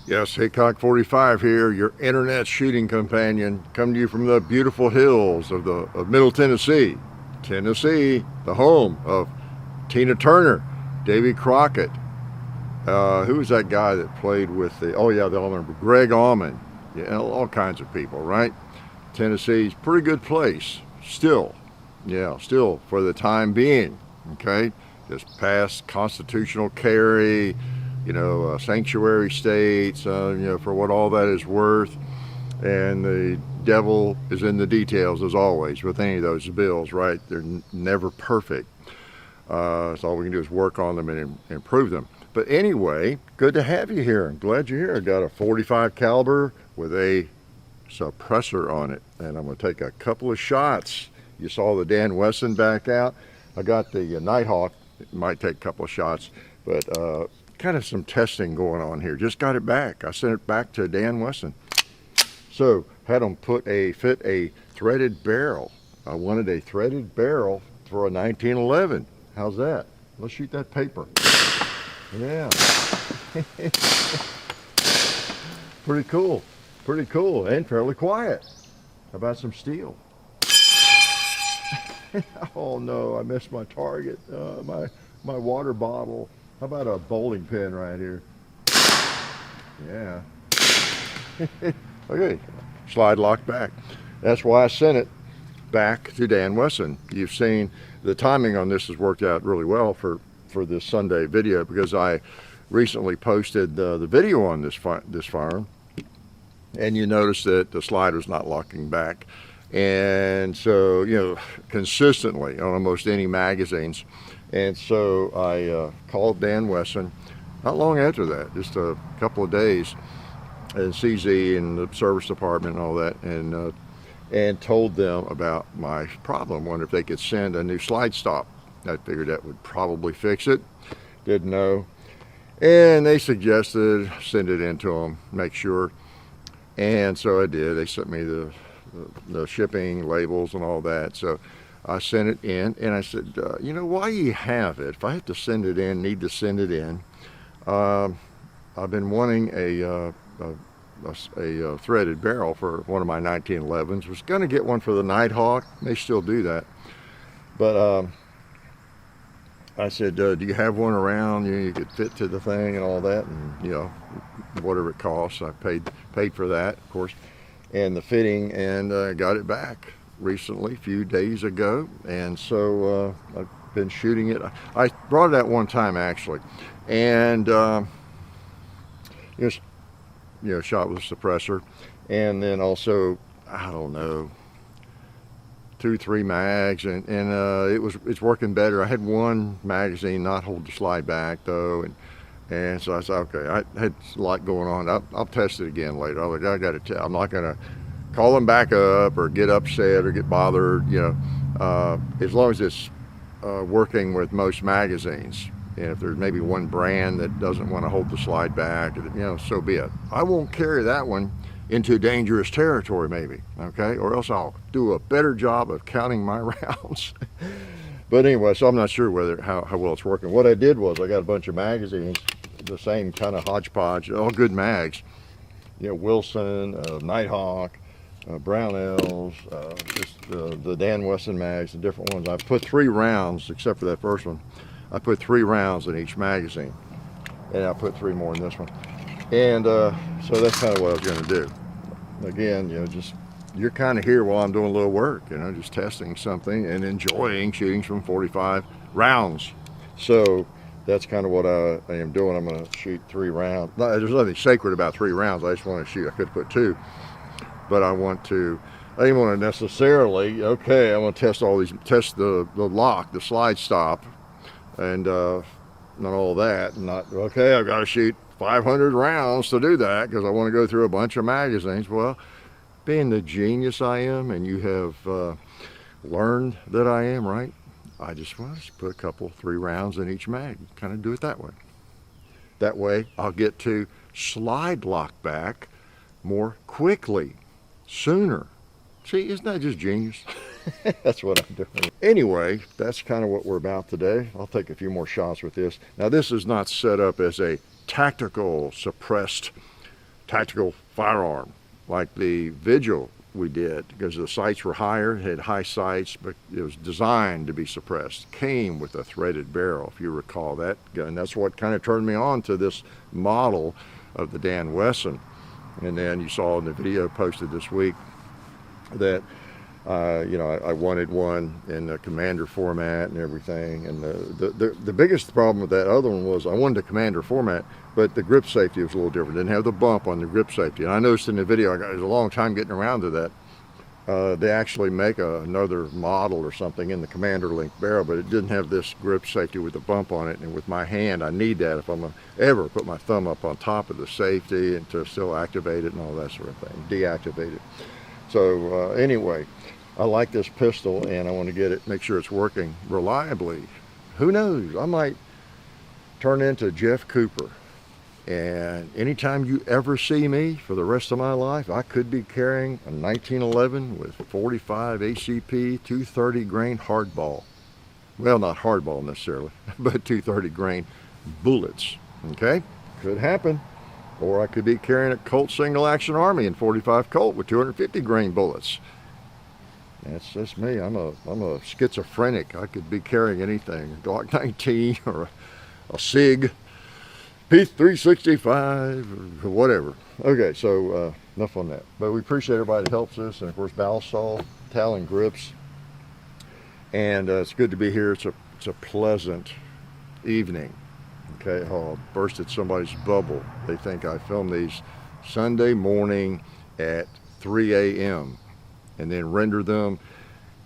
Yes, Haycock 45 here, your internet shooting companion, coming to you from the beautiful hills of Middle Tennessee. Tennessee, the home of Tina Turner, Davy Crockett. Who was that guy that played with the, oh yeah, they'll remember, Greg Allman. Yeah, all kinds of people, right? Tennessee's a pretty good place, still. Yeah, still for the time being, okay? Just past constitutional carry, sanctuary states, for what all that is worth. And the devil is in the details, as always, with any of those bills, right? They're never perfect. So all we can do is work on them and improve them. But anyway, good to have you here. I'm glad you're here. I got a 45 caliber with a suppressor on it, and I'm going to take a couple of shots. You saw the Dan Wesson back out. I got the Nighthawk. It might take a couple of shots, but kind of some testing going on here. Just got it back. I sent it back to Dan Wesson. So had them fit a threaded barrel. I wanted a threaded barrel for a 1911. How's that? Let's shoot that paper. Yeah. Pretty cool. Pretty cool and fairly quiet. How about some steel? Oh no, I missed my target. My water bottle. How about a bowling pin right here? Yeah. Okay, slide lock back. That's why I sent it back to Dan Wesson. You've seen the timing on this has worked out really well for this Sunday video, because I recently posted the video on this firearm, and you notice that the slider's not locking back. And so, consistently on almost any magazines. And so I called Dan Wesson not long after that, just a couple of days, and CZ and the service department and all that, and told them about my problem. Wonder if they could send a new slide stop. I figured that would probably fix it. Didn't know. And they suggested send it in to them, make sure. And so I did. They sent me the shipping labels and all that. So I sent it in, and I said, while you have it, if I have to send it in, need to send it in, I've been wanting a threaded barrel for one of my 1911s. Was going to get one for the Nighthawk. They still do that. But I said, do you have one around? You could fit to the thing and all that, and whatever it costs. I paid for that, of course, and the fitting, and got it back recently, a few days ago. And so I've been shooting it. I brought it out one time actually, and shot with a suppressor, and then also, I don't know, 2-3 mags, and it's working better. I had one magazine not hold the slide back though, and so I said, okay, I had a lot going on. I'll test it again later. I got to. I'm not gonna call them back up or get upset or get bothered. As long as it's working with most magazines. And if there's maybe one brand that doesn't want to hold the slide back, so be it. I won't carry that one into dangerous territory, maybe, okay? Or else I'll do a better job of counting my rounds. But anyway, so I'm not sure how well it's working. What I did was I got a bunch of magazines, the same kind of hodgepodge, all good mags. Wilson, Nighthawk, Brownells, just the Dan Wesson mags, the different ones. I put 3 rounds, except for that first one. I put 3 rounds in each magazine, and I put 3 more in this one. And so that's kind of what I was going to do. Again, you're kind of here while I'm doing a little work, just testing something and enjoying shooting from 45 rounds. So that's kind of what I am doing. I'm going to shoot 3 rounds. There's nothing sacred about 3 rounds. I just want to shoot. I could put 2, but I didn't want to necessarily, okay, I want to test the lock, the slide stop, and not all that. Not, okay, I've got to shoot 500 rounds to do that because I want to go through a bunch of magazines. Well, being the genius I am, and you have learned that I am, right? I just want to put a couple, 3 rounds in each mag, kind of do it that way. That way I'll get to slide lock back more quickly, sooner. See, isn't that just genius? That's what I'm doing. Anyway, that's kind of what we're about today. I'll take a few more shots with this. Now, this is not set up as a tactical suppressed tactical firearm, like the Vigil we did, because the sights were higher, it had high sights, but it was designed to be suppressed. Came with a threaded barrel, if you recall that gun. That's what kind of turned me on to this model of the Dan Wesson. And then you saw in the video posted this week that I wanted one in the commander format and everything. And the biggest problem with that other one was I wanted the commander format, but the grip safety was a little different. Didn't have the bump on the grip safety. And I noticed in the video, it was a long time getting around to that. They actually make another model or something in the commander link barrel, but it didn't have this grip safety with the bump on it. And with my hand, I need that if I'm gonna ever put my thumb up on top of the safety and to still activate it and all that sort of thing, deactivate it. So anyway, I like this pistol and I want to get it, make sure it's working reliably. Who knows? I might turn into Jeff Cooper. And anytime you ever see me for the rest of my life, I could be carrying a 1911 with 45 ACP 230 grain hardball. Well, not hardball necessarily, but 230 grain bullets. Okay? Could happen. Or I could be carrying a Colt single action Army in 45 Colt with 250 grain bullets. That's me. I'm a schizophrenic. I could be carrying anything, a Glock 19 or a SIG, P365 or whatever. Okay, so enough on that. But we appreciate everybody that helps us, and of course Balsall, Talon Grips, and it's good to be here. It's a pleasant evening. Okay, I bursted somebody's bubble. They think I filmed these Sunday morning at 3 a.m. and then render them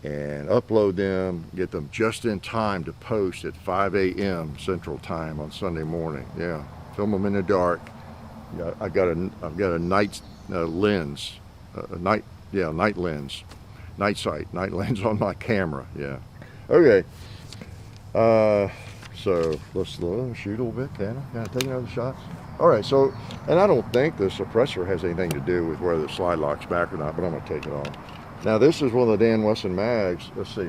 and upload them, get them just in time to post at 5 a.m. Central Time on Sunday morning. Yeah, film them in the dark. Yeah, I've got a night lens, night lens, night sight, night lens on my camera. Yeah. Okay. So let's shoot a little bit, can I? Can I take another shots? All right, so, and I don't think the suppressor has anything to do with whether the slide locks back or not, but I'm gonna take it off. Now this is one of the Dan Wesson mags. Let's see.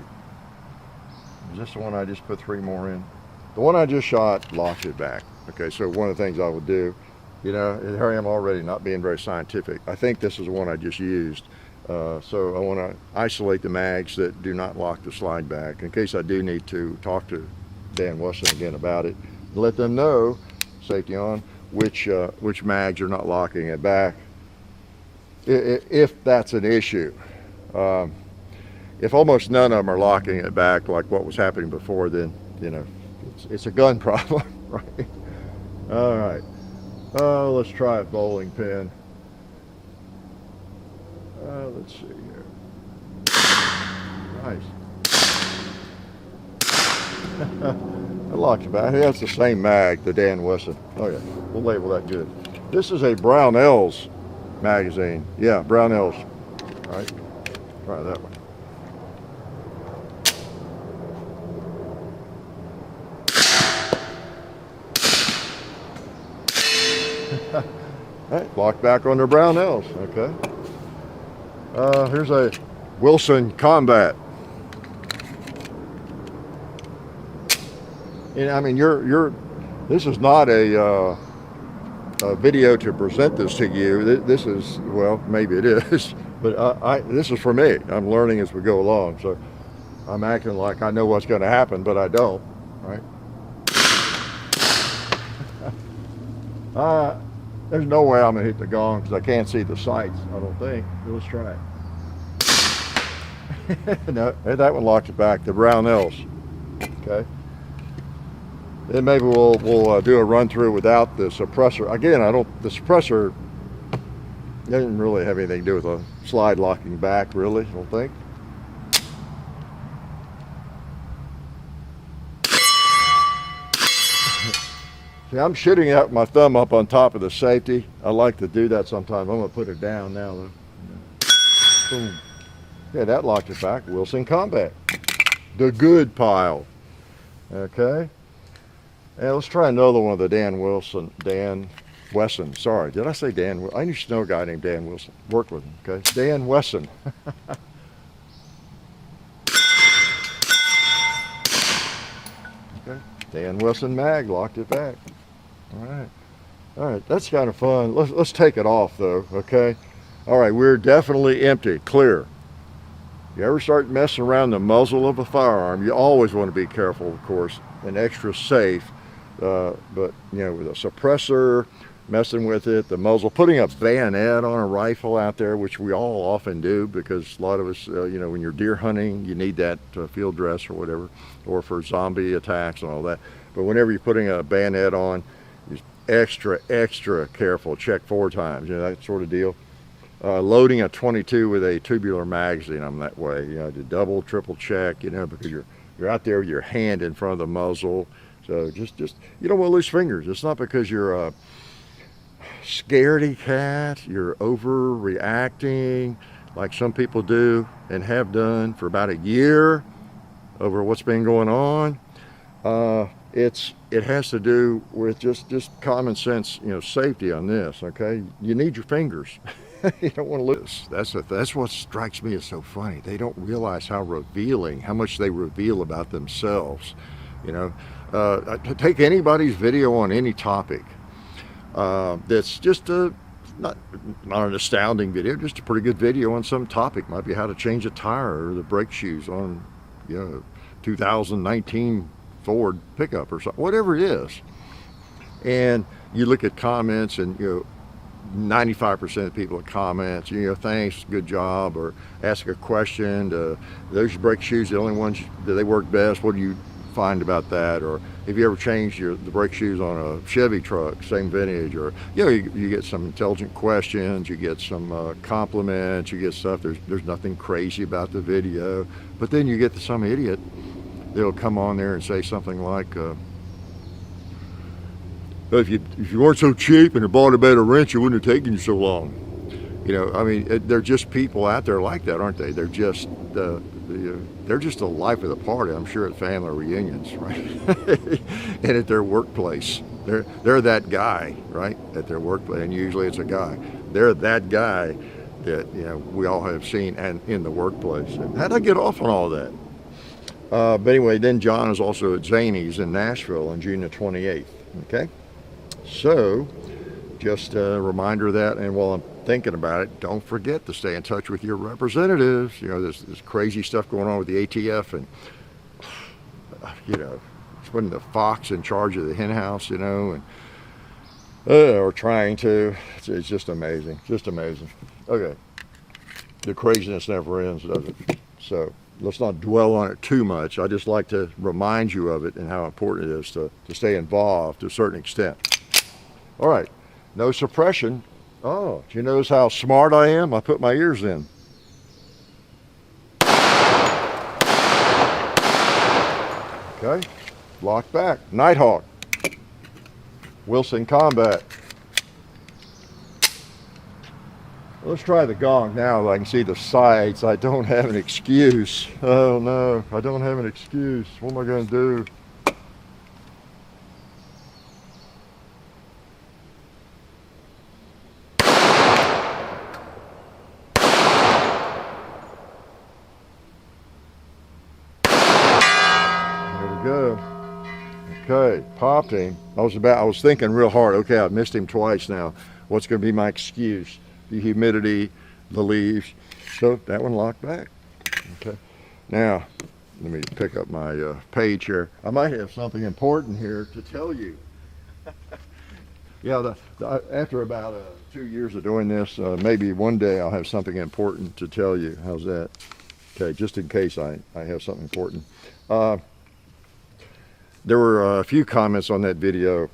Is this the one I just put 3 more in? The one I just shot locks it back. Okay, so one of the things I would do, here I am already not being very scientific. I think this is the one I just used. So I want to isolate the mags that do not lock the slide back in case I do need to talk to Dan Wesson again about it. Let them know, safety on, which mags are not locking it back, if that's an issue. If almost none of them are locking it back like what was happening before, then it's a gun problem, right? All right, let's try a bowling pin. Let's see here. Nice. It locks back. That's the same mag, the Dan Wesson. Oh yeah, we'll label that good. This is a Brownells magazine. Yeah, Brownells. All right, try that one. All right, lock back on the Brownells. Okay. Here's a Wilson Combat. And I mean, this is not a video to present this to you. This is, well, maybe it is, but this is for me. I'm learning as we go along, so I'm acting like I know what's going to happen, but I don't, right? There's no way I'm going to hit the gong because I can't see the sights, I don't think. Let's try it. No, that one locks it back, the Brownells. Okay. Then maybe we'll do a run through without the suppressor. Again, the suppressor doesn't really have anything to do with a slide locking back, really, I don't think. See, I'm shooting out my thumb up on top of the safety. I like to do that sometimes. I'm gonna put it down now though. Boom. Yeah, that locked it back. Wilson Combat. The good pile. Okay. And let's try another one of the Dan Wesson. Sorry, did I say Dan? I used to know a guy named Dan Wilson. Worked with him, okay? Dan Wesson. Okay. Dan Wesson mag, locked it back. All right. All right, that's kind of fun. Let's take it off though, okay? All right, we're definitely empty, clear. You ever start messing around the muzzle of a firearm, you always want to be careful, of course, and extra safe. But you know, with a suppressor, messing with it, the muzzle, putting a bayonet on a rifle out there, which we all often do because a lot of us, you know, when you're deer hunting, you need that field dress or whatever, or for zombie attacks and all that. But whenever you're putting a bayonet on, you're extra careful. Check 4 times, you know, that sort of deal. Loading a 22 with a tubular magazine, I'm that way. You know, to double, triple check, you know, because you're out there with your hand in front of the muzzle. So just you don't want to lose fingers. It's not because you're a scaredy cat, you're overreacting like some people do and have done for about a year over what's been going on. It has to do with just common sense, you know, safety on this. Okay, you need your fingers. You don't want to lose. That's what strikes me as so funny. They don't realize how much they reveal about themselves. You know, take anybody's video on any topic. That's just not an astounding video, just a pretty good video on some topic. Might be how to change a tire or the brake shoes on, you know, 2019 Ford pickup or something, whatever it is. And you look at comments, and you know, 95% of people that comment, you know, thanks, good job, or ask a question. Those brake shoes, the only ones, do they work best? What do you find about that? Or have you ever changed the brake shoes on a Chevy truck, same vintage? Or, you know, you get some intelligent questions, you get some compliments, you get stuff. There's nothing crazy about the video, but then you get some idiot that'll come on there and say something like, if you weren't so cheap and had bought a better wrench, it wouldn't have taken you so long. You know, I mean, they're just people out there like that, aren't they? They're just they're just the life of the party, I'm sure, at family reunions, right? And at their workplace. They're that guy, right? At their workplace, and usually it's a guy. They're that guy that, you know, we all have seen and in the workplace. And how'd I get off on all that? But anyway, then John is also at Zany's in Nashville on June the 28th, okay? So, just a reminder of that, and while I'm thinking about it, don't forget to stay in touch with your representatives. You know, there's crazy stuff going on with the ATF, and, you know, it's putting the fox in charge of the hen house, you know, and or trying to. It's just amazing, just amazing. Okay, the craziness never ends, does it? So let's not dwell on it too much. I just like to remind you of it and how important it is to stay involved to a certain extent. All right, no suppression. Oh, do you notice how smart I am? I put my ears in. Okay, lock back. Nighthawk. Wilson Combat. Let's try the gong now. I can see the sights. I don't have an excuse. Oh no, I don't have an excuse. What am I going to do? Go. Okay, popped him. I was thinking real hard. Okay, I've missed him twice now. What's going to be my excuse? The humidity, the leaves. So that one locked back. Okay. Now, let me pick up my page here. I might have something important here to tell you. Yeah, after about 2 years of doing this, maybe one day I'll have something important to tell you. How's that? Okay, just in case I have something important. There were a few comments on that video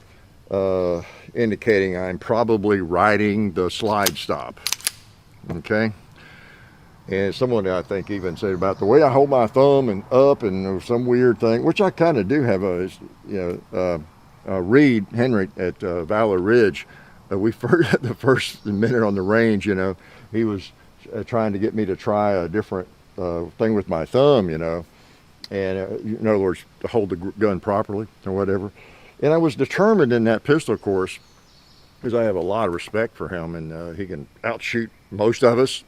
indicating I'm probably riding the slide stop, okay? And someone, I think, even said about the way I hold my thumb and up, and there was some weird thing, which I kind of do have Reed Henry at Valor Ridge, the first minute on the range, you know, he was trying to get me to try a different thing with my thumb, you know. And in other words, to hold the gun properly or whatever. And I was determined in that pistol course, because I have a lot of respect for him, and he can outshoot most of us,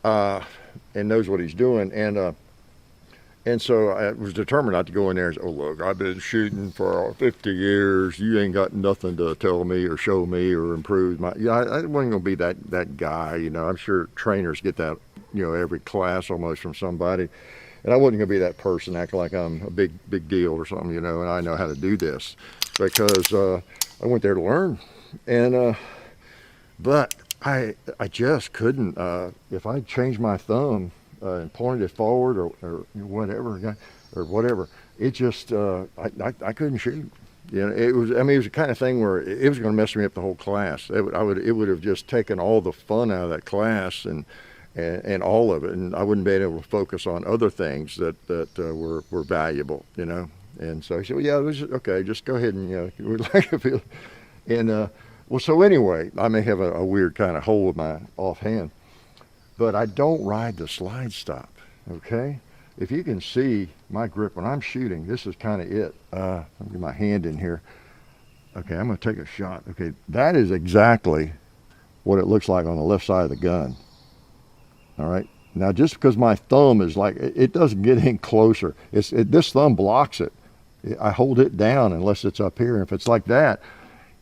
and knows what he's doing. And And so I was determined not to go in there and say, oh, look, I've been shooting for 50 years. You ain't got nothing to tell me or show me or improve my. Yeah, I wasn't going to be that guy. You know, I'm sure trainers get that, you know, every class almost from somebody. And I wasn't going to be that person acting like I'm a big deal or something, you know, and I know how to do this because I went there to learn. And but I just couldn't. If I changed my thumb and pointed it forward or whatever, it just I couldn't shoot. You know, it was. I mean, it was the kind of thing where it was going to mess me up the whole class. It would have just taken all the fun out of that class and all of it, and I wouldn't be able to focus on other things that were valuable, you know. And so he said, well, yeah, it was okay. Just go ahead and, you know, we'd like to feel. And well, so anyway, I may have a weird kind of hole with my offhand, but I don't ride the slide stop. Okay, if you can see my grip when I'm shooting, this is kind of it. Let me get my hand in here. Okay, I'm going to take a shot. Okay, that is exactly what it looks like on the left side of the gun. All right. Now, just because my thumb is like, it doesn't get any closer. This thumb blocks it. I hold it down unless it's up here. And if it's like that,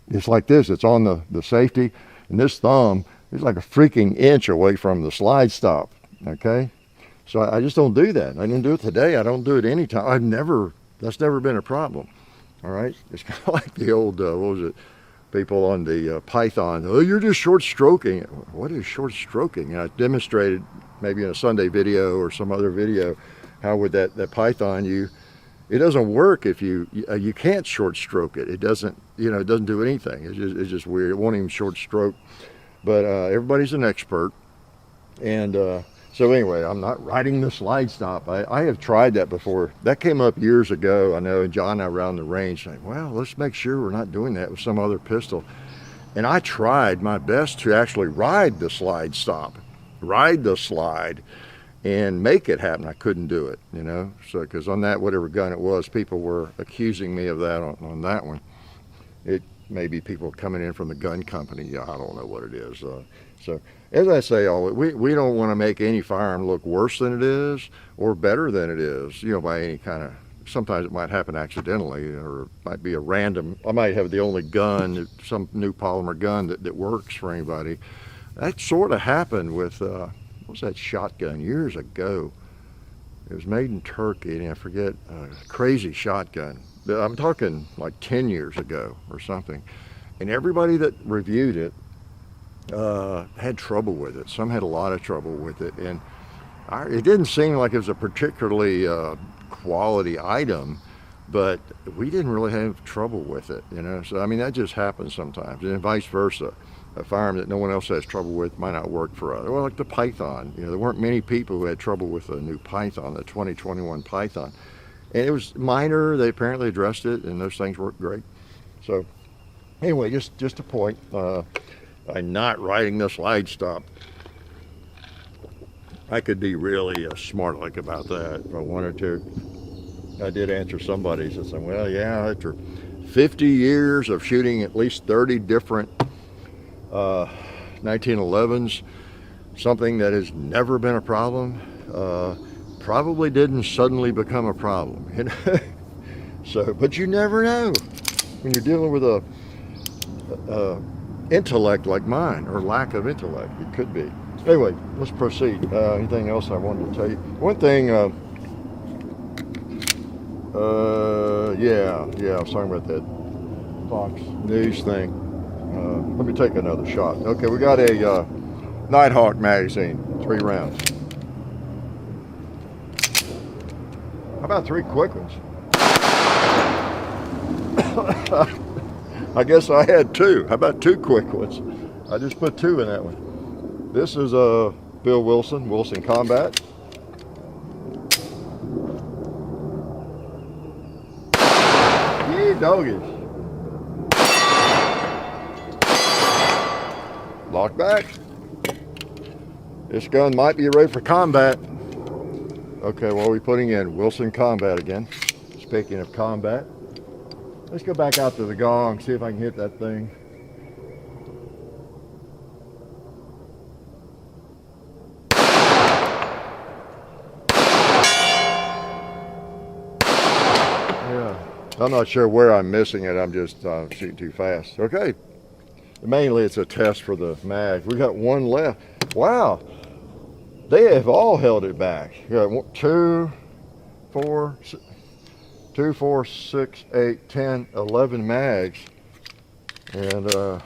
it's like this. It's on the safety. And this thumb is like a freaking inch away from the slide stop. Okay. So I just don't do that. I didn't do it today. I don't do it anytime. That's never been a problem. All right. It's kind of like the old, what was it? People on the Python, oh, you're just short stroking. What is short stroking? And I demonstrated maybe in a Sunday video or some other video how with that Python, it doesn't work if you can't short stroke it. It doesn't, you know, it doesn't do anything. It's just weird. It won't even short stroke. But everybody's an expert. And so anyway, I'm not riding the slide stop. I have tried that before. That came up years ago. I know John and I were around the range saying, well, let's make sure we're not doing that with some other pistol. And I tried my best to actually ride the slide stop, ride the slide, and make it happen. I couldn't do it, you know. So because on that, whatever gun it was, people were accusing me of that on that one. It may be people coming in from the gun company. I don't know what it is. So as I say, we don't want to make any firearm look worse than it is or better than it is, you know, by any kind of, sometimes it might happen accidentally or it might be a random, I might have the only gun, some new polymer gun that works for anybody. That sort of happened with, what was that shotgun years ago? It was made in Turkey, and I forget, crazy shotgun. I'm talking like 10 years ago or something. And everybody that reviewed it had trouble with it. Some had a lot of trouble with it. And it didn't seem like it was a particularly quality item, but we didn't really have trouble with it, you know. So, I mean, that just happens sometimes. And vice versa. A firearm that no one else has trouble with might not work for others. Well, like the Python, you know, there weren't many people who had trouble with the new Python, the 2021 Python. And it was minor. They apparently addressed it, and those things worked great. So anyway, just a point. By not riding the slide stop, I could be really smart like about that if I wanted to. I did answer somebody that said, well, yeah, after 50 years of shooting at least 30 different 1911s, something that has never been a problem, probably didn't suddenly become a problem, you know? So, but you never know when you're dealing with a intellect like mine, or lack of intellect. It could be. Anyway, let's proceed. Anything else I wanted to tell you? One thing, yeah, I was talking about that Fox News thing. Let me take another shot. Okay, we got a Nighthawk magazine, 3 rounds. How about 3 quick ones? I guess I had 2. How about 2 quick ones? I just put 2 in that one. This is Bill Wilson Combat. Yee doggies. Lock back. This gun might be ready for combat. Okay, what are we putting in? Wilson Combat again. Speaking of combat, let's go back out to the gong, see if I can hit that thing. I'm not sure where I'm missing it. I'm just shooting too fast. Okay. Mainly it's a test for the mag. We got one left. Wow. They have all held it back. You got 2, 4, 2, 4, 6, 8, 10, 11 mags. And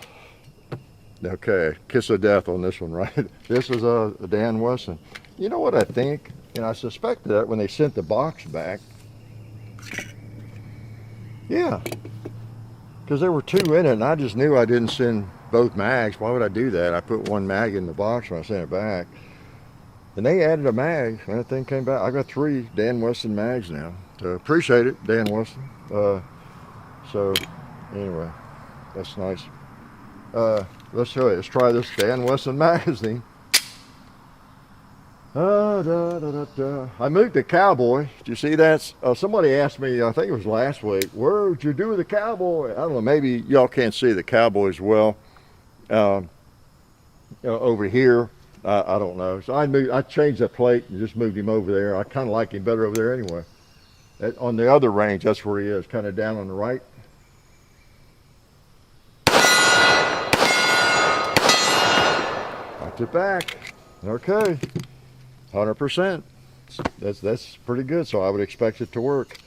okay, kiss of death on this one, right? This is a Dan Wesson. You know what I think? And I suspect that when they sent the box back. Yeah, because there were 2 in it, and I just knew I didn't send both mags. Why would I do that? I put 1 mag in the box when I sent it back. And they added a mag when that thing came back. I got 3 Dan Wesson mags now. So appreciate it, Dan Wesson. So anyway, that's nice. Let's show it. Let's try this Dan Wesson magazine. I moved the Cowboy. Did you see that? Somebody asked me, I think it was last week, what did you do with the Cowboy? I don't know, maybe y'all can't see the Cowboy as well. Over here, I don't know. So I changed the plate and just moved him over there. I kind of like him better over there anyway. On the other range, that's where he is, kind of down on the right. Knocked it back. Okay. 100%. That's pretty good. So I would expect it to work.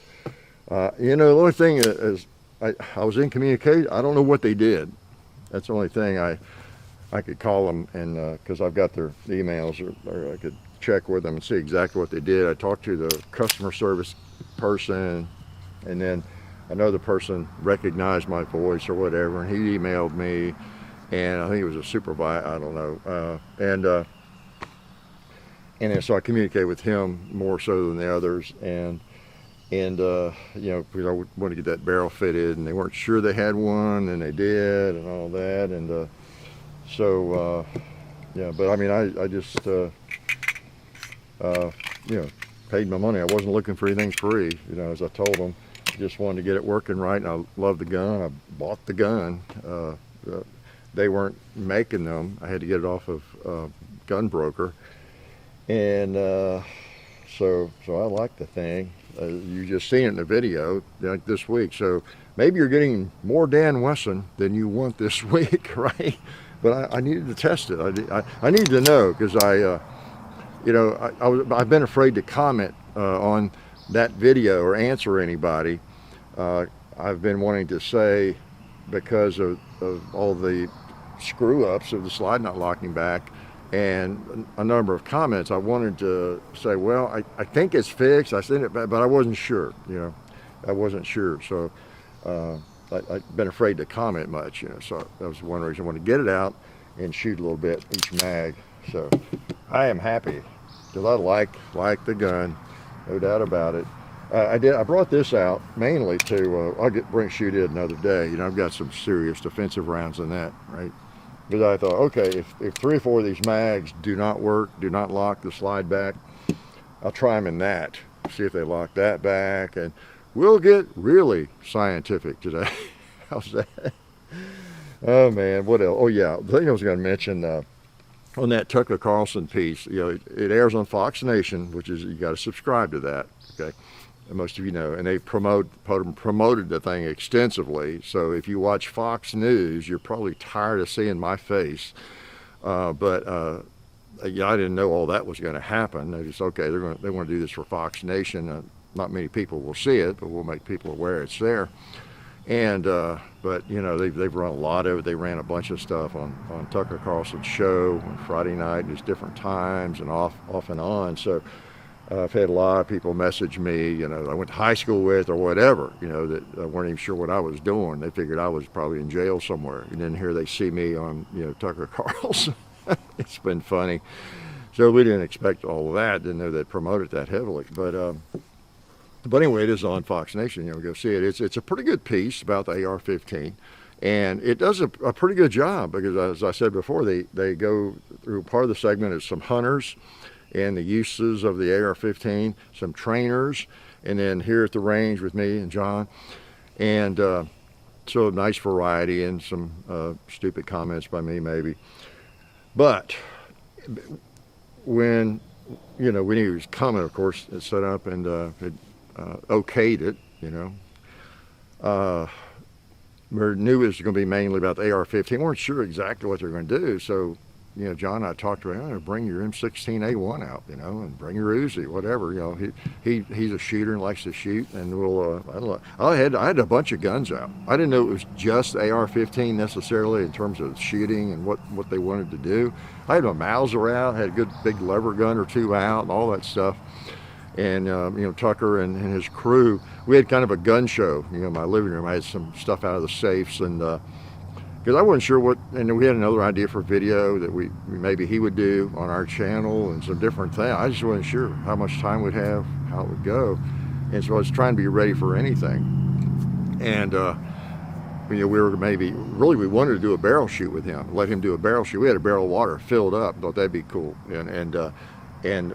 The only thing is, I was in communication. I don't know what they did. That's the only thing I could call them, and because I've got their emails, or I could check with them and see exactly what they did. I talked to the customer service person, and then another person recognized my voice or whatever, and he emailed me, and I think it was a supervisor. I don't know, and then so I communicated with him more so than the others, and because I wanted to get that barrel fitted, and they weren't sure they had one, and they did, and all that, and yeah. But I mean, I just paid my money. I wasn't looking for anything free, as I told them. Just wanted to get it working right, and I love the gun. I bought the gun. They weren't making them. I had to get it off of Gun Broker. And so I like the thing. You just seen it in the video like this week. So maybe you're getting more Dan Wesson than you want this week, right? But I needed to test it. I need to know, because I've been afraid to comment on that video or answer anybody. I've been wanting to say, because of all the screw ups of the slide not locking back, and a number of comments, I wanted to say, well, I think it's fixed. I sent it back, but I wasn't sure. I wasn't sure. So I've been afraid to comment much. So that was one reason I wanted to get it out and shoot a little bit each mag. So I am happy, because I like the gun, no doubt about it. I brought this out mainly to shoot it another day. I've got some serious defensive rounds in that, right? Because I thought, okay, if 3 or 4 of these mags do not work, do not lock the slide back, I'll try them in that, see if they lock that back, and we'll get really scientific today. How's that? Oh man, what else? Oh yeah, the thing I was going to mention on that Tucker Carlson piece, it airs on Fox Nation, which is, you got to subscribe to that, okay? Most of you know, and they promoted the thing extensively. So if you watch Fox News, you're probably tired of seeing my face. But I didn't know all that was going to happen. They just, okay, they want to do this for Fox Nation. Not many people will see it, but we'll make people aware it's there. And but they've run a lot of it. They ran a bunch of stuff on Tucker Carlson's show on Friday night, just different times and off and on. So. I've had a lot of people message me, I went to high school with or whatever, that weren't even sure what I was doing. They figured I was probably in jail somewhere. And then here they see me on, Tucker Carlson. It's been funny. So we didn't expect all of that. Didn't know they'd promote it that heavily. But anyway, it is on Fox Nation. Go see it. It's a pretty good piece about the AR-15. And it does a pretty good job, because as I said before, they go through, part of the segment is some hunters and the uses of the AR-15, some trainers, and then here at the range with me and John. And so a nice variety, and some stupid comments by me maybe. But when he was coming, of course, it set up and had okayed it, we knew it was going to be mainly about the AR-15. We weren't sure exactly what they were going to do, so John and I talked about, bring your M16A1 out, and bring your Uzi, whatever. He's a shooter and likes to shoot, and we'll. I don't know. I had a bunch of guns out. I didn't know it was just AR-15 necessarily in terms of shooting and what they wanted to do. I had my Mauser out, had a good big lever gun or two out, and all that stuff. And Tucker and his crew, we had kind of a gun show. In my living room, I had some stuff out of the safes and. Because I wasn't sure what, and we had another idea for video that maybe he would do on our channel and some different things. I just wasn't sure how much time we'd have, how it would go. And so I was trying to be ready for anything. And, we wanted to do a barrel shoot with him, let him do a barrel shoot. We had a barrel of water filled up, thought that'd be cool. And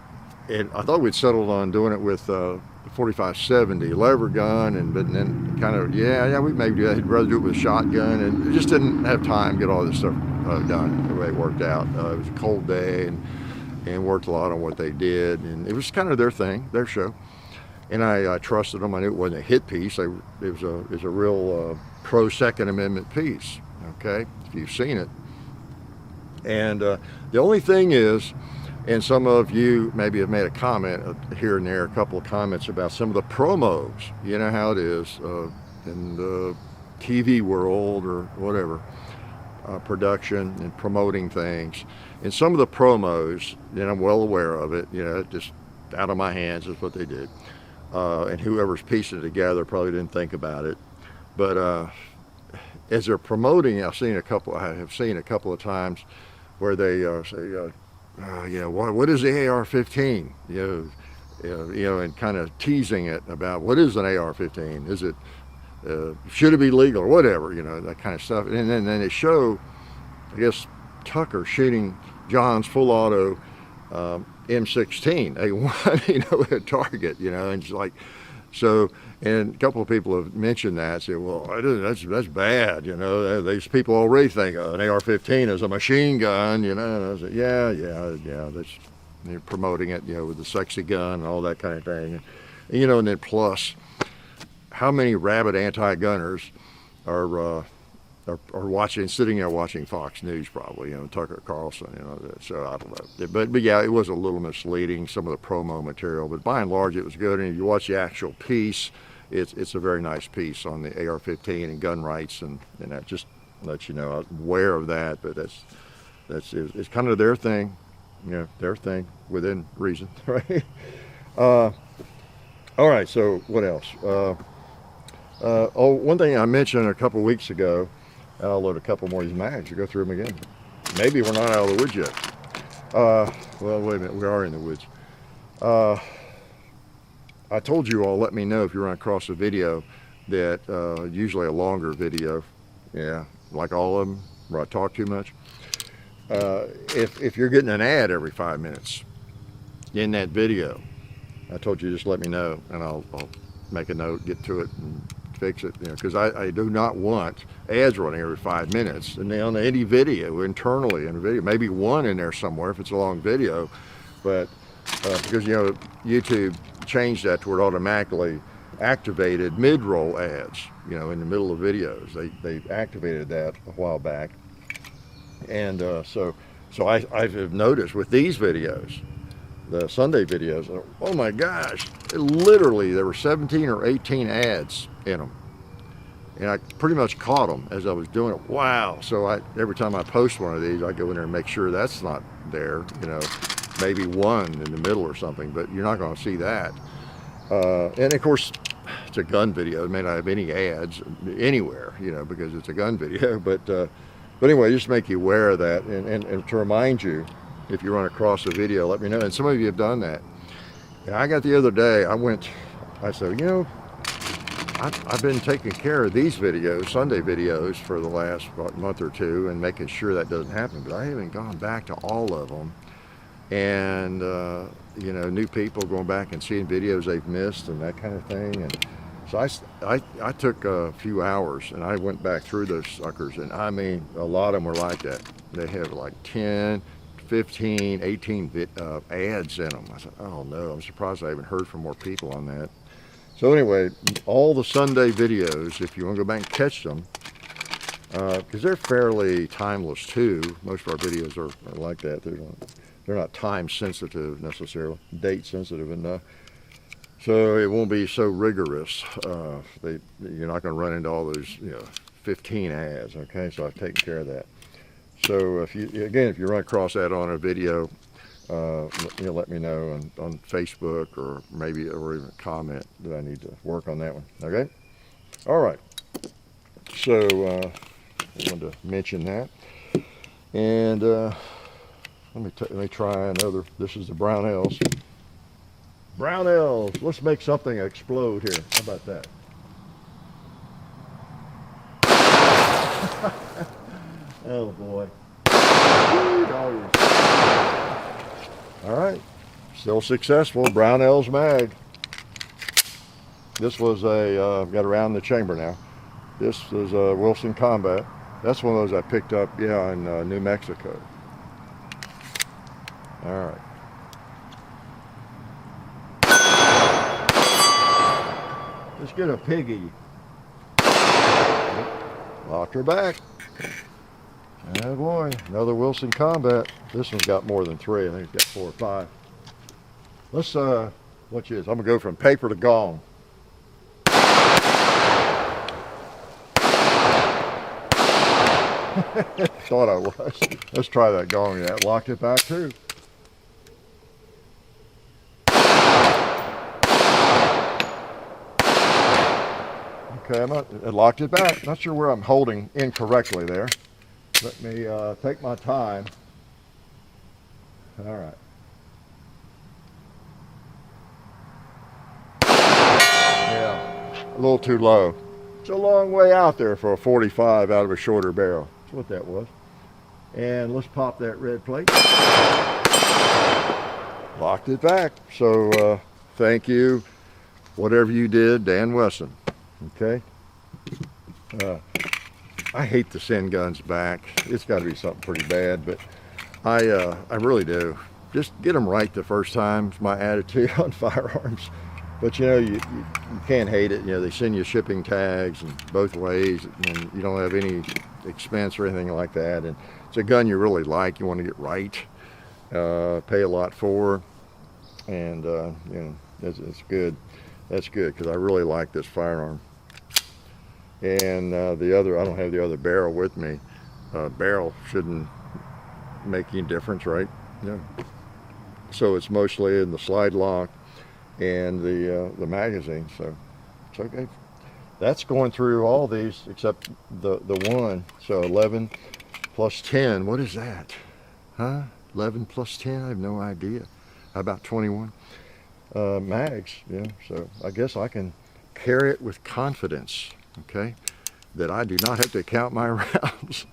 I thought we'd settled on doing it with, the 45-70 lever gun, but then kind of we maybe do that. He'd rather do it with a shotgun, and it just didn't have time to get all this stuff done the way it worked out. It was a cold day, and worked a lot on what they did, and it was kind of their thing, their show. And I trusted them. I knew it wasn't a hit piece. It was a real pro Second Amendment piece. Okay, if you've seen it. And the only thing is. And some of you maybe have made a comment here and there, a couple of comments about some of the promos. You know how it is in the TV world or whatever, production and promoting things. And some of the promos, and I'm well aware of it, just out of my hands is what they did. And whoever's piecing it together probably didn't think about it. But as they're promoting, I have seen a couple of times where they say, what is the AR-15? And kind of teasing it about what is an AR-15? Is it should it be legal or whatever? That kind of stuff. And then they show, I guess, Tucker shooting John's full auto M16 A1, a target. And it's like so. And a couple of people have mentioned that. Say, well, that's bad. These people already think an AR-15 is a machine gun. And I said, yeah. They're promoting it, with the sexy gun and all that kind of thing. And then plus, how many rabid anti-gunners are sitting there watching Fox News probably, Tucker Carlson, so I don't know. But yeah, it was a little misleading, some of the promo material, but by and large it was good. And if you watch the actual piece, it's a very nice piece on the AR-15 and gun rights, and that just lets you know. I'm aware of that, but it's kind of their thing, their thing within reason, right? All right, so what else? One thing I mentioned a couple weeks ago, I'll load a couple more of these mags to go through them again. Maybe we're not out of the woods yet. Well, wait a minute, we are in the woods. I told you all, let me know if you run across a video that, usually a longer video, like all of them, where I talk too much. If you're getting an ad every 5 minutes in that video, I told you just let me know, and I'll make a note, get to it, and fix it, because I do not want ads running every 5 minutes. And on any video, internally in a video, maybe one in there somewhere if it's a long video, but because YouTube changed that to where it automatically activated mid-roll ads, in the middle of videos. They activated that a while back, and so I've noticed with these videos, the Sunday videos, oh my gosh, literally there were 17 or 18 ads in them, and I pretty much caught them as I was doing it. Wow. So every time I post one of these, I go in there and make sure that's not there, maybe one in the middle or something, but you're not going to see that. And of course, it's a gun video. It may not have any ads anywhere, because it's a gun video, but anyway, just make you aware of that, and to remind you, if you run across a video, let me know. And some of you have done that. And I got the other day, I said, I've been taking care of these videos, Sunday videos, for the last month or two, and making sure that doesn't happen, but I haven't gone back to all of them. And, new people going back and seeing videos they've missed and that kind of thing. And so I took a few hours and I went back through those suckers, and I mean, a lot of them were like that. They have like 10, 15, 18 ads in them. I said, oh no, I'm surprised I haven't heard from more people on that. So anyway, all the Sunday videos, if you want to go back and catch them, because they're fairly timeless too. Most of our videos are like that. They're not time sensitive necessarily, date sensitive enough. So it won't be so rigorous. You're not going to run into all those 15 ads. Okay, so I've taken care of that. So if you run across that on a video, let me know on Facebook or even comment that I need to work on that one. Okay. All right. So I wanted to mention that, and let me try another. This is the Brownells. Brownells. Let's make something explode here. How about that? Oh boy. All right. Still successful. Brownells mag. This was I've got around the chamber now. This is a Wilson Combat. That's one of those I picked up, in New Mexico. All right. Let's get a piggy. Locked her back. Oh boy, another Wilson Combat. This one's got more than 3. I think it's got 4 or 5. Let's, watch this. I'm gonna go from paper to gong. Thought I was. Let's try that gong. Yeah, locked it back too. Okay, I locked it back. Not sure where I'm holding incorrectly there. Let me take my time. All right. Yeah, a little too low. It's a long way out there for a 45 out of a shorter barrel. That's what that was. And let's pop that red plate. Locked it back. So thank you, whatever you did, Dan Wesson. Okay. I hate to send guns back. It's got to be something pretty bad, but I really do. Just get them right the first time. Is my attitude on firearms. But you can't hate it. They send you shipping tags and both ways, and you don't have any expense or anything like that. And it's a gun you really like. You want to get right. Pay a lot for, and it's good. That's good because I really like this firearm. And the other, I don't have the other barrel with me. Barrel shouldn't make any difference, right? Yeah. So it's mostly in the slide lock and the magazine, so it's okay. That's going through all these except the one. So 11 plus 10, what is that? Huh? 11 plus 10, I have no idea. How about 21? Mags, yeah, so I guess I can carry it with confidence, okay? That I do not have to count my rounds.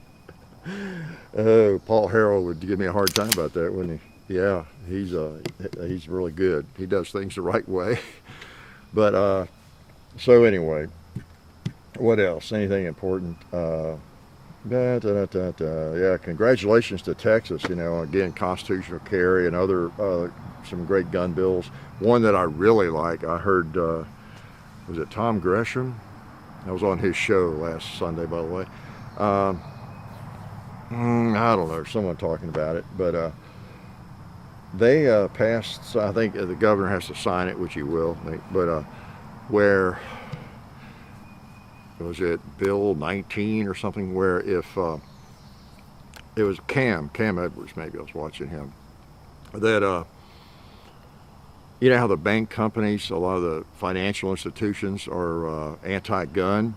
Oh, Paul Harrell would give me a hard time about that, wouldn't he? Yeah, he's really good. He does things the right way. But so anyway, what else? Anything important? Yeah, congratulations to Texas. Again, constitutional carry and other some great gun bills. One that I really like, I heard, was it Tom Gresham? I was on his show last Sunday, by the way. I don't know, someone talking about it, but they passed, I think the governor has to sign it, which he will, but where, was it Bill 19 or something, where if, it was Cam Edwards, maybe I was watching him, that, you know how the bank companies, a lot of the financial institutions are anti-gun,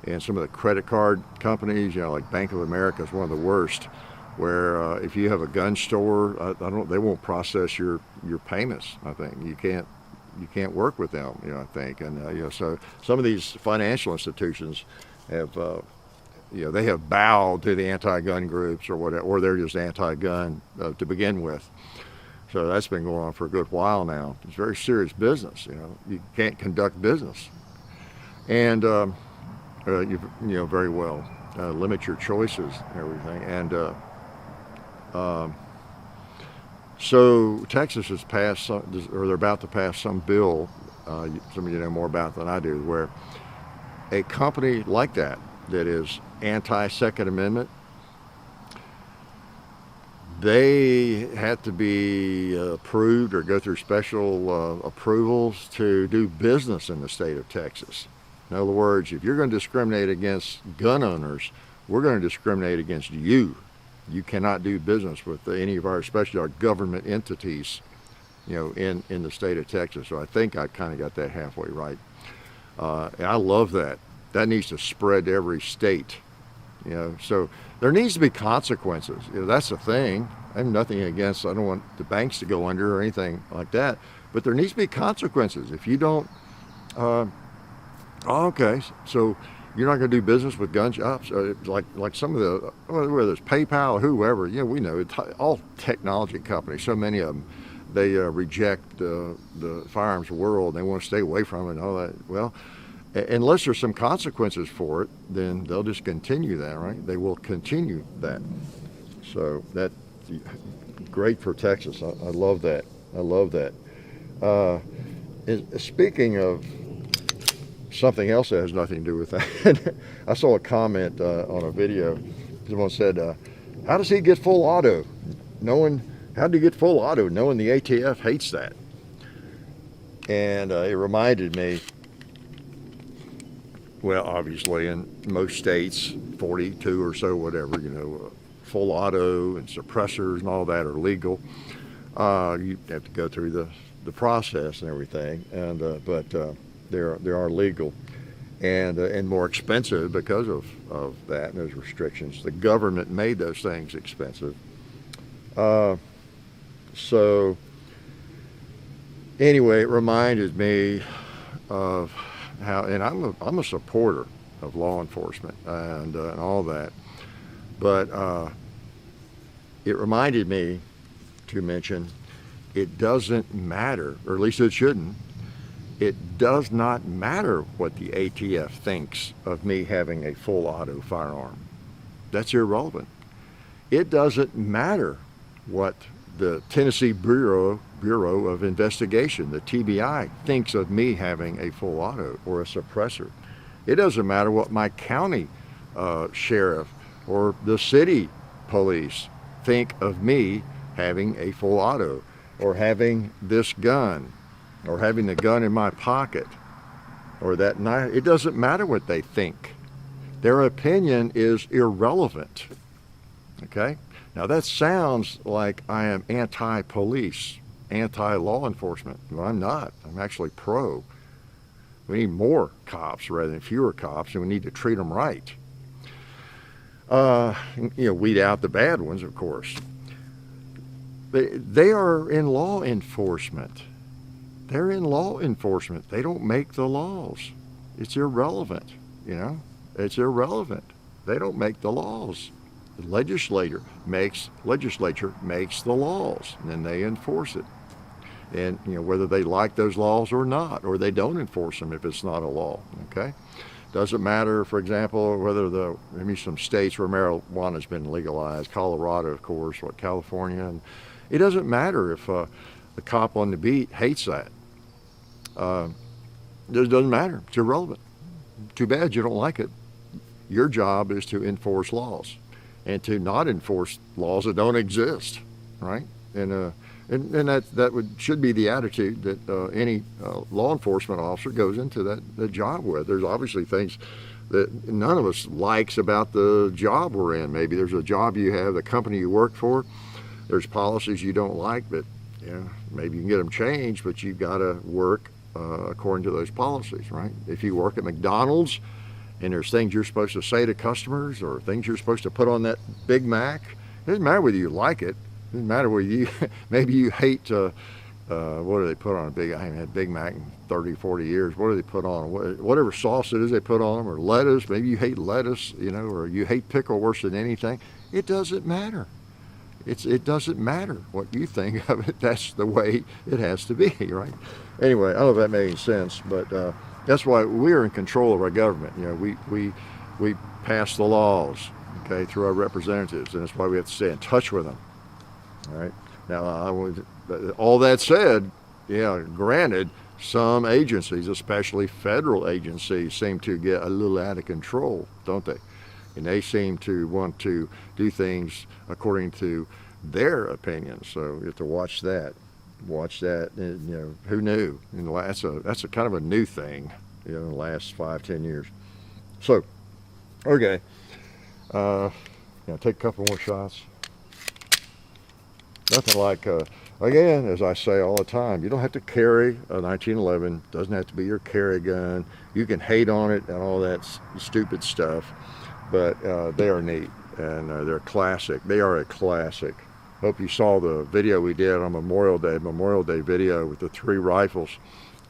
and some of the credit card companies, like Bank of America is one of the worst, where if you have a gun store, they won't process your payments. I think you can't work with them. I think, and so some of these financial institutions have, they have bowed to the anti-gun groups or whatever, or they're just anti-gun to begin with. So that's been going on for a good while now. It's very serious business. You can't conduct business, and very well limit your choices and everything. And so Texas has passed, or they're about to pass some bill some of you know more about than I do, where a company like that is anti-Second Amendment, they have to be approved or go through special approvals to do business in the state of Texas. In other words, if you're going to discriminate against gun owners, we're going to discriminate against you. You cannot do business with any of our, especially our government entities, you know, in the state of Texas. So I think I kind of got that halfway right. And I love that. That needs to spread to every state, you know. So there needs to be consequences. You know, that's the thing. I have nothing against, I don't want the banks to go under or anything like that, but there needs to be consequences. If you don't, okay, so you're not going to do business with gun shops, like some of the, whether it's PayPal or whoever, you know, we know, all technology companies, so many of them, they reject the firearms world. They want to stay away from it and all that. Well, unless there's some consequences for it, then they'll just continue that, right? They will continue that. So that's great for Texas. I love that. I love that. Speaking of something else that has nothing to do with that, I saw a comment on a video. Someone said, how does he get full auto? How do you get full auto knowing the ATF hates that? And it reminded me, well, obviously in most states, 42 or so, whatever, you know, full auto and suppressors and all that are legal. You have to go through the process and everything, but they are legal and more expensive because of that and those restrictions. The government made those things expensive. So anyway, it reminded me of how, and I'm a supporter of law enforcement and all that, but it reminded me to mention it doesn't matter, or at least it shouldn't. It does not matter what the ATF thinks of me having a full auto firearm. That's irrelevant. It doesn't matter what the Tennessee Bureau of Investigation, the TBI, thinks of me having a full auto or a suppressor. It doesn't matter what my county sheriff or the city police think of me having a full auto or having this gun or having the gun in my pocket or that knife. It doesn't matter what they think. Their opinion is irrelevant. Okay? Now that sounds like I am anti-police, anti-law enforcement. Well, I'm not. I'm actually pro. We need more cops rather than fewer cops, and we need to treat them right. You know, weed out the bad ones, of course. They are in law enforcement. They're in law enforcement. They don't make the laws. It's irrelevant, you know. It's irrelevant. They don't make the laws. The legislature makes the laws, and then they enforce it. And you know, whether they like those laws or not, or they don't enforce them if it's not a law. Okay, doesn't matter. For example, whether maybe some states where marijuana has been legalized, Colorado, of course, California, and it doesn't matter if the cop on the beat hates that. It doesn't matter. It's irrelevant. Too bad you don't like it. Your job is to enforce laws, and to not enforce laws that don't exist, right? And that should be the attitude that any law enforcement officer goes into that job with. There's obviously things that none of us likes about the job we're in. Maybe there's a job you have, the company you work for. There's policies you don't like, but you know, maybe you can get them changed, but you've got to work according to those policies, right? If you work at McDonald's and there's things you're supposed to say to customers or things you're supposed to put on that Big Mac, it doesn't matter whether you like it. It doesn't matter whether you, maybe you hate, what do they put on a Big, I haven't had Big Mac in 30, 40 years. What do they put on? Whatever sauce it is they put on them, or lettuce. Maybe you hate lettuce, you know, or you hate pickle worse than anything. It doesn't matter. It doesn't matter what you think of it. That's the way it has to be, right? Anyway, I don't know if that made any sense, but that's why we're in control of our government. You know, we pass the laws, okay, through our representatives, and that's why we have to stay in touch with them. All right. Now, all that said, yeah, granted, some agencies, especially federal agencies, seem to get a little out of control, don't they? And they seem to want to do things according to their opinions. So you have to watch that. Watch that. And, you know, who knew? And that's a kind of a new thing, you know, in the last 5-10 years. So, okay. Take a couple more shots. Nothing like, again, as I say all the time, you don't have to carry a 1911. Doesn't have to be your carry gun. You can hate on it and all that stupid stuff, but they are neat, and they're classic. They are a classic. Hope you saw the video we did on Memorial Day video with the 3 rifles.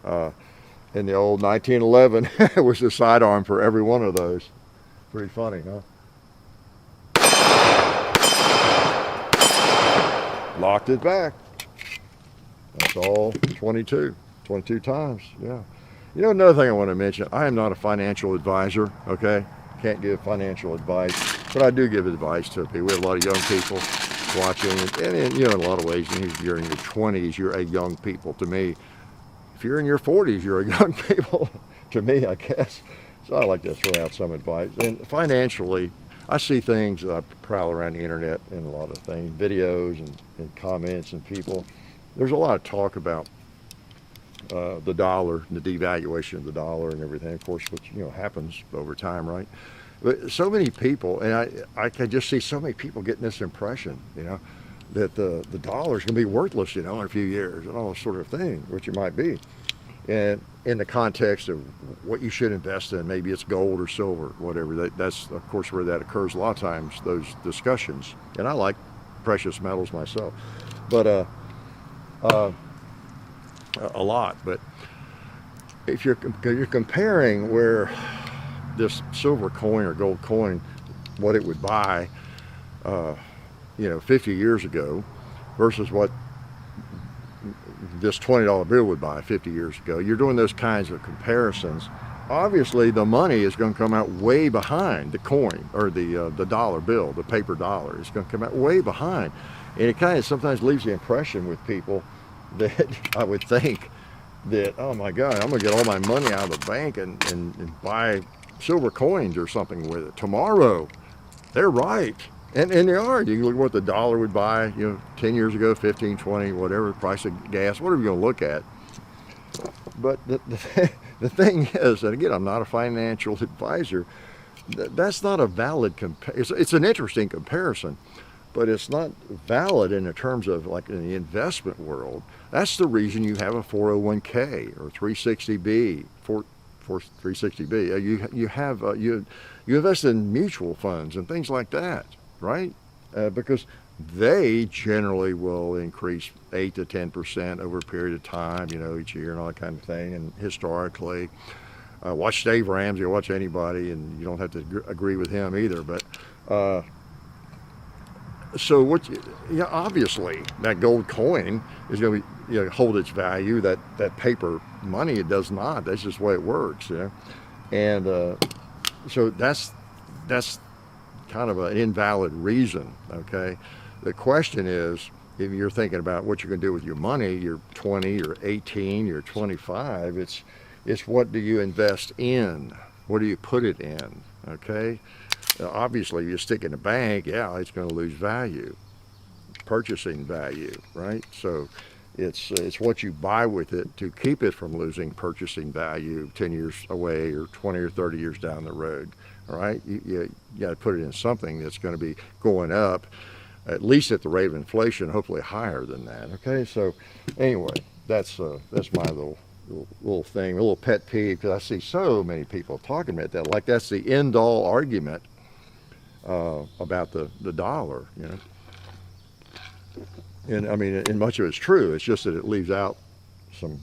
In the old 1911, it was the sidearm for every one of those. Pretty funny, huh? Locked it back. That's all 22 times, yeah. You know, another thing I want to mention, I am not a financial advisor, okay? Can't give financial advice, but I do give advice to people. We have a lot of young people watching, and you know, in a lot of ways, if you're in your 20s, you're a young people to me. If you're in your 40s, you're a young people to me, I guess. So I like to throw out some advice. And financially, I see things, I prowl around the internet and a lot of things, videos and comments and people. There's a lot of talk about the dollar, the devaluation of the dollar and everything, of course, which, you know, happens over time, right? But so many people, and I can just see so many people getting this impression, you know, that the dollar's going to be worthless, you know, in a few years and all this sort of thing, which it might be. And in the context of what you should invest in, maybe it's gold or silver, whatever. That's, of course, where that occurs a lot of times, those discussions. And I like precious metals myself, but a lot. But if you're comparing where this silver coin or gold coin, what it would buy, you know, 50 years ago versus what this $20 bill would buy 50 years ago. You're doing those kinds of comparisons. Obviously, the money is going to come out way behind the coin or the dollar bill, the paper dollar. It's going to come out way behind. And it kind of sometimes leaves the impression with people that I would think that, oh my God, I'm going to get all my money out of the bank and buy silver coins or something with it tomorrow. They're right. And they are. You can look at what the dollar would buy, you know, 10 years ago, 15, 20, whatever, price of gas, whatever you're going to look at. But the thing is, and again, I'm not a financial advisor, that's not a valid comparison. It's an interesting comparison, but it's not valid in the terms of, like, in the investment world. That's the reason you have a 401k or 360B, 360B. You invest in mutual funds and things like that, right? Because they generally will increase 8 to 10% over a period of time, you know, each year and all that kind of thing. And historically, watch Dave Ramsey or watch anybody, and you don't have to agree with him either. But so what? Yeah, obviously that gold coin is going to be, you know, hold its value. That paper money, it does not. That's just the way it works, you know. And so that's kind of an invalid reason. Okay. The question is, if you're thinking about what you're going to do with your money, you're 20, you're 18, you're 25, it's what do you invest in? What do you put it in? Okay? Obviously, you stick in a bank, yeah, it's going to lose value, purchasing value, right? So it's what you buy with it to keep it from losing purchasing value 10 years away or 20 or 30 years down the road, all right? You got to put it in something that's going to be going up, at least at the rate of inflation, hopefully higher than that. Okay, so anyway, that's my little thing, a little pet peeve, because I see so many people talking about that, like that's the end-all argument about the dollar, you know. And I mean, and much of it's true. It's just that it leaves out some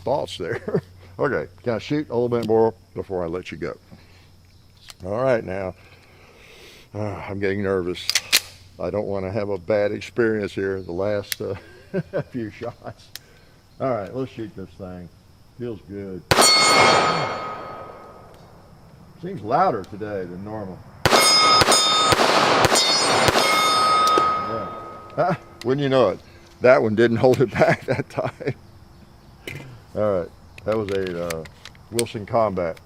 thoughts there. Okay, can I shoot a little bit more before I let you go? All right, now I'm getting nervous. I don't want to have a bad experience here the last few shots. All right, let's shoot this thing. Feels good. Seems louder today than normal. Yeah. Wouldn't you know it? That one didn't hold it back that time. All right, that was a Wilson Combat.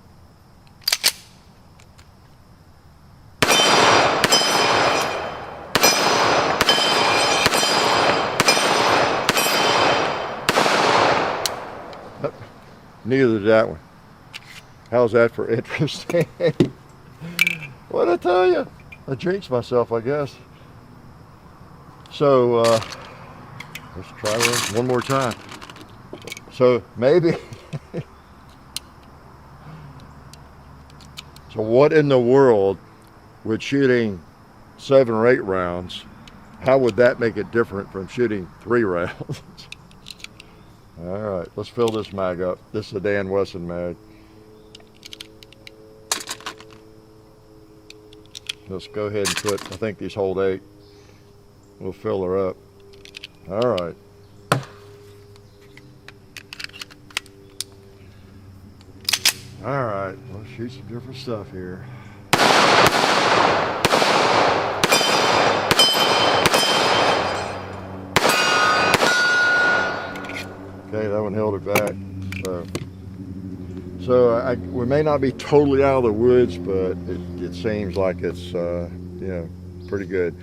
Neither did that one. How's that for interesting? What'd I tell you? I jinxed myself, I guess. So, let's try one more time. So, maybe. So what in the world would shooting 7 or 8 rounds, how would that make it different from shooting 3 rounds? All right, let's fill this mag up. This is a Dan Wesson mag. Let's go ahead and put, I think these hold 8. We'll fill her up. All right. All right, let's shoot some different stuff here. Okay, that one held it back. So we may not be totally out of the woods, but it seems like it's you know, pretty good.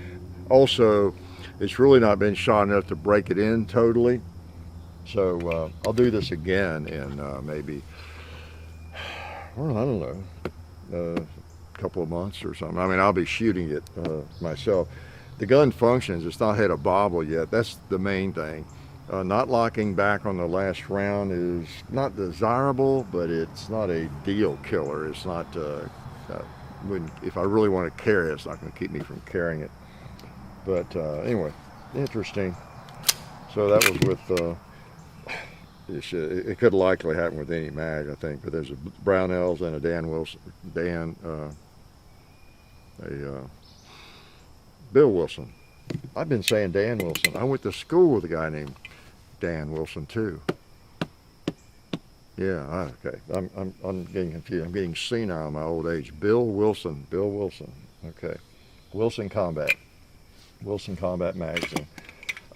Also, it's really not been shot enough to break it in totally. So I'll do this again in maybe, well, I don't know, a couple of months or something. I mean, I'll be shooting it myself. The gun functions. It's not hit a bobble yet. That's the main thing. Not locking back on the last round is not desirable, but it's not a deal killer. It's not, if I really want to carry it, it's not going to keep me from carrying it. But anyway, interesting. So that was with, it could likely happen with any mag, I think, but there's a Brownells and a Dan Wilson, Bill Wilson. I've been saying Dan Wilson. I went to school with a guy named Dan Wilson too. Yeah, okay. I'm getting confused. I'm getting senile in my old age. Bill Wilson. Okay. Wilson Combat magazine.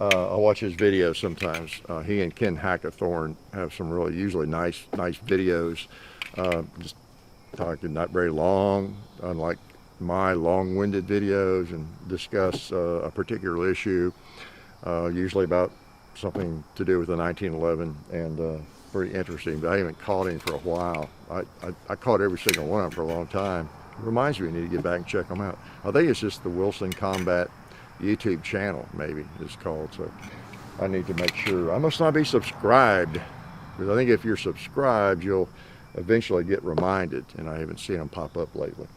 I watch his videos sometimes. He and Ken Hackathorn have some really usually nice videos. Just talking, not very long, unlike my long-winded videos, and discuss a particular issue, usually about something to do with the 1911, and pretty interesting. But I haven't caught him for a while. I caught every single one of them for a long time. It reminds me I need to get back and check them out. I think it's just the Wilson Combat YouTube channel, maybe it's called. So I need to make sure. I must not be subscribed, because I think if you're subscribed, you'll eventually get reminded, and I haven't seen them pop up lately.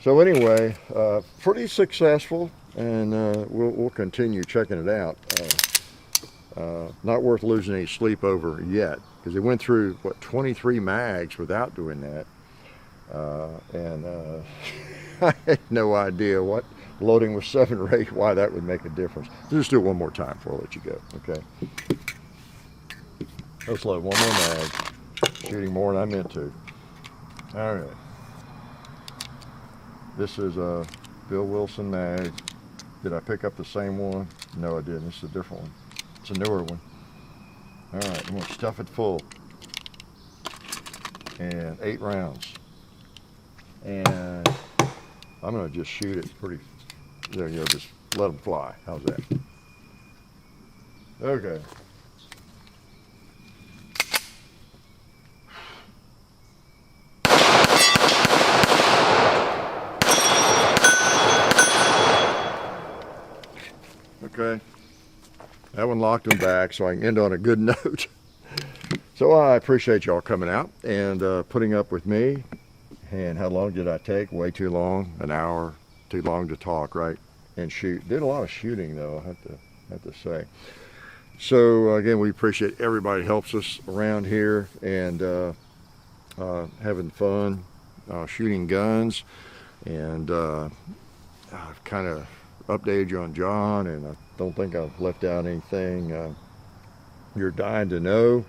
So anyway, pretty successful, and we'll continue checking it out. Not worth losing any sleep over yet, because it went through, what, 23 mags without doing that. And I had no idea what loading with 7 or 8, why that would make a difference. Just do it one more time before I let you go, okay? Let's load one more mag. Shooting more than I meant to. All right. This is a Bill Wilson mag. Did I pick up the same one? No, I didn't. This is a different one. It's a newer one. All right, I'm gonna stuff it full. And 8 rounds. And I'm gonna just shoot it pretty, there you go, just let them fly. How's that? Okay. Okay, that one locked them back, so I can end on a good note. So I appreciate y'all coming out and putting up with me. And how long did I take? Way too long, an hour, too long to talk, right? And shoot. Did a lot of shooting though, I have to say. So again, we appreciate everybody helps us around here, and having fun shooting guns. And I've kind of updated you on John, and I don't think I've left out anything you're dying to know.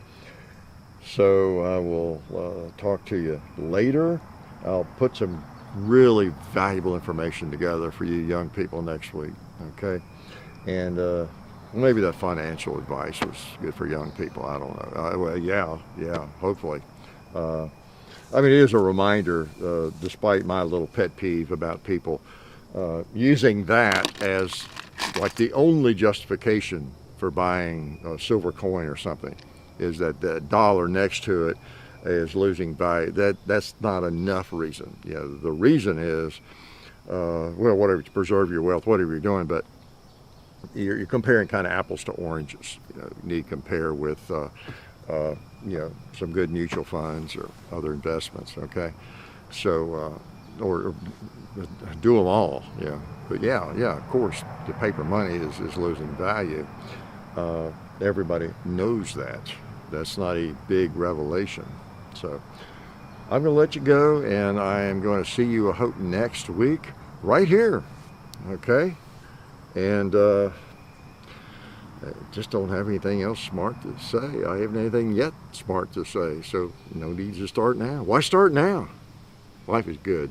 So I will talk to you later. I'll put some really valuable information together for you young people next week, okay? And Maybe that financial advice was good for young people. I don't know. Well, yeah, hopefully. I mean, it is a reminder, despite my little pet peeve about people using that as like the only justification for buying a silver coin or something, is that the dollar next to it is losing value. That's not enough reason. You know, the reason is, well, whatever, to preserve your wealth, whatever you're doing, but you're comparing kind of apples to oranges. You know, you need to compare with, you know, some good mutual funds or other investments. Okay, so or do them all. Yeah, but yeah, of course, the paper money is losing value. Everybody knows that. That's not a big revelation. So I'm going to let you go, and I am going to see you, I hope, next week right here. Okay. And I just don't have anything else smart to say. I haven't anything yet smart to say. So no need to start now. Why start now? Life is good.